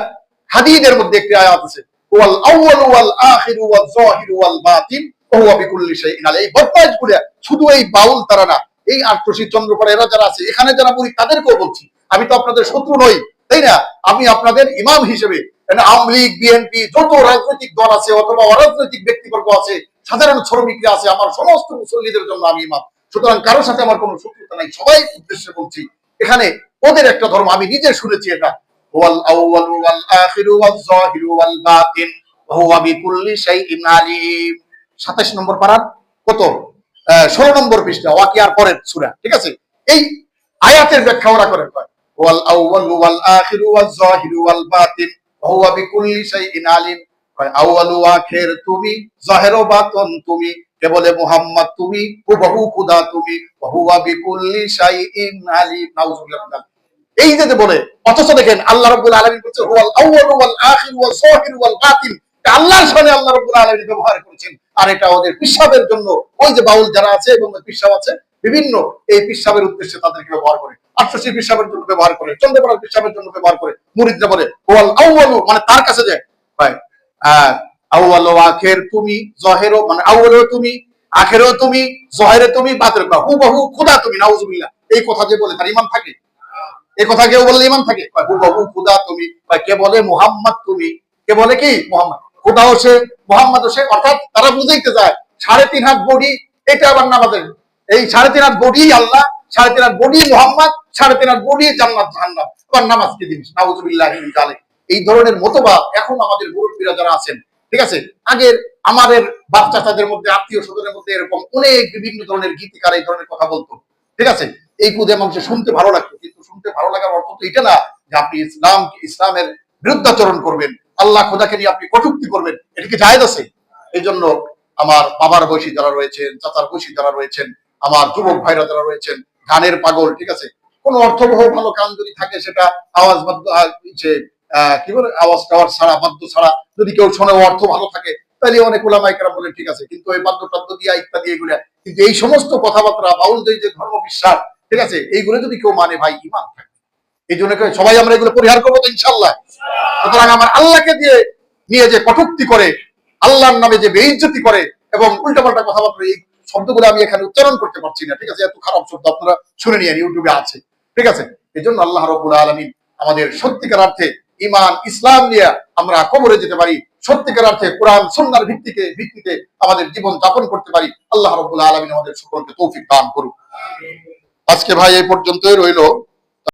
হাদীদের মধ্যে একটি আয়াত আছে, ওয়াল আউয়ালু ওয়াল আখিরু ওয়াল যাহিরু ওয়াল বাতিন ওয়া হুয়া বিকুল্লি শাইইন আলাইম। এই বদমাইশগুলো শুধু এই বাউল তারা না, এই আটরশি চন্দ্রপাড়া এরা যারা আছে এখানে যারা বলি তাদেরকেও বলছি, আমি তো আপনাদের শত্রু নই, তাই না? আমি আপনাদের ইমাম হিসেবে আওয়ামী লীগ, বিএনপি, যত রাজনৈতিক দল আছে অথবা অরাজনৈতিক ব্যক্তিবর্গ আছে, সাধারণ শ্রমিকরা আছে, আমার সমস্ত মুসল্লিদের জন্য আমি ইমাম। সুতরাং কারোর সাথে আমার কোনো শত্রুতা নাই, সবাই উদ্দেশ্যে বলছি। এখানে ওদের একটা ধর্ম আমি নিজে শুনেছি, এটা হুয়াল আউয়ালু ওয়াল আখিরু ওয়াজ যাহিরু ওয়াল বাতিন ওয়া হুয়া বিকুল্লি শাইইন আলিম। 27 নম্বর পারার কত 16 নম্বর পৃষ্ঠা, ওয়াকিয়ার পরের সূরা। ঠিক আছে, এই আয়াতের ব্যাখ্যা ওরা করে কয় ওয়াল আউয়ালু ওয়াল আখিরু ওয়াজ যাহিরু ওয়াল বাতিন ওয়া হুয়া বিকুল্লি শাইইন আলিম। কয় আউয়ালু আখির তুমি, জাহির ও বাতিন তুমি, কে বলে মুহাম্মদ তুমি, হুবহু খুদা তুমি, ওয়া হুয়া বিকুল্লি শাইইন আলিম। নাউযুবিল্লাহ। এই যে বলে, অথচ দেখেন আল্লাহ রাব্বুল আলামিন বলছে হুয়াল আউয়ালু ওয়াল আখিরু ওয়াজ যাহিরু ওয়াল বাতিন। আল্লাহর সামনে আল্লাহ রাব্বুল আলামিন ব্যবহার করেছেন, আর এটা ওদের পিশাবের জন্য, ওই যে বাউল যারা আছে এবং পিশাব আছে বিভিন্ন, এই পিশাবের উদ্দেশ্যে তাদেরকে ব্যবহার করে। আটশি পিশাবের জন্য ব্যবহার করে, চন্দ্রপাড়ার পিশাবের জন্য ব্যবহার করে। মুরিদরা বলে ওয়াল আউয়ালু মানে তার কাছে যায় ভাই আউয়ালু আখির তুমি, জাহিরু মানে আউয়ালু তুমি, আখিরু তুমি, জাহিরু তুমি, বাতিন হুবহু খুদা তুমি। নাউযুবিল্লাহ। এই কথা যে বলে তার ঈমান থাকে? এই কথা কেউ বললে ঈমান থাকে? হুবহু খুদা তুমি, কে বলে মুহাম্মদ তুমি, কে বলে কি মুহাম্মদ, খুদাও সে মুহাম্মদও সে। অর্থাৎ তারা বুঝাইতে যায় 3.5 হাত বডি, এটা আবার নামাজের এই 3.5 হাত বডি আল্লাহ, 3.5 হাত বডি মুহাম্মদ, 3.5 হাত বডি জান্নাত জাহান্নাম। আবার নামাজ কি জিনিস? নাউযুবিল্লাহি মিন যালিক। এই ধরনের মতবাদ এখন আমাদের মুরব্বীরা যারা আছেন, ঠিক আছে, আগের আমাদের বাচ্চা তাদের মধ্যে, আত্মীয় স্বজনের মধ্যে এরকম অনেক বিভিন্ন ধরনের গীতিকার এই ধরনের কথা বলতো। ঠিক আছে, এই কুদে মানুষের শুনতে ভালো লাগতো, কিন্তু শুনতে ভালো লাগার অর্থ তো এটা না যে আপনি ইসলামের বিরুদ্ধাচরণ করবেন, আল্লাহ খোদাকে নিয়ে আপনি কটূক্তি করবেন। এটা কি জায়েজ আছে? এই জন্য আমার বাবার বয়সী যারা রয়েছেন, চাচার বয়সী যারা রয়েছেন, আমার যুবক ভাইরা যারা রয়েছেন, গানের পাগল, ঠিক আছে, কোন অর্থবহ ভালো গান যদি থাকে, সেটা আওয়াজ বাদ্য কি বলে আওয়াজ টাওয়াজ ছাড়া, বাদ্য ছাড়া যদি কেউ শোনে, অর্থ ভালো থাকে, তাহলে অনেক ওলামায়ে কেরাম বলে ঠিক আছে। কিন্তু এই বাদ্য টাদ্য দিয়া ইত্যাদি এগুলা, কিন্তু এই সমস্ত কথাবার্তা, বাউলদের যে ধর্ম বিশ্বাস, ঠিক আছে, এইগুলো যদি কেউ মানে ভাই ঈমান থাকে। এই জন্য সবাই আমরা এগুলো পরিহার করবো তো ইনশাআল্লাহ। সুতরাং আমার আল্লাহকে দিয়ে নিয়ে যে কটূক্তি করে, আল্লাহর নামে যে বেইজ্জতি করে এবং উল্টাপাল্টা কথাবার্তা, এই শব্দগুলো আমি এখানে উচ্চারণ করতে পারছি না। ঠিক আছে, এত খারাপ শব্দ আপনারা শুনে নিয়ে ইউটিউবে আছে। ঠিক আছে, এই জন্য আল্লাহ রাব্বুল আলামিন আমাদের সত্যিকার অর্থে ঈমান ইসলাম নিয়ে আমরা কবরে যেতে পারি, সত্যিকার অর্থে কোরআন সুন্নাহর ভিত্তিতে আমাদের জীবন যাপন করতে পারি। আল্লাহ রাব্বুল আলামিন আমাদের সকলকে তৌফিক দান করুন। আজকে ভাই এই পর্যন্তই রইল।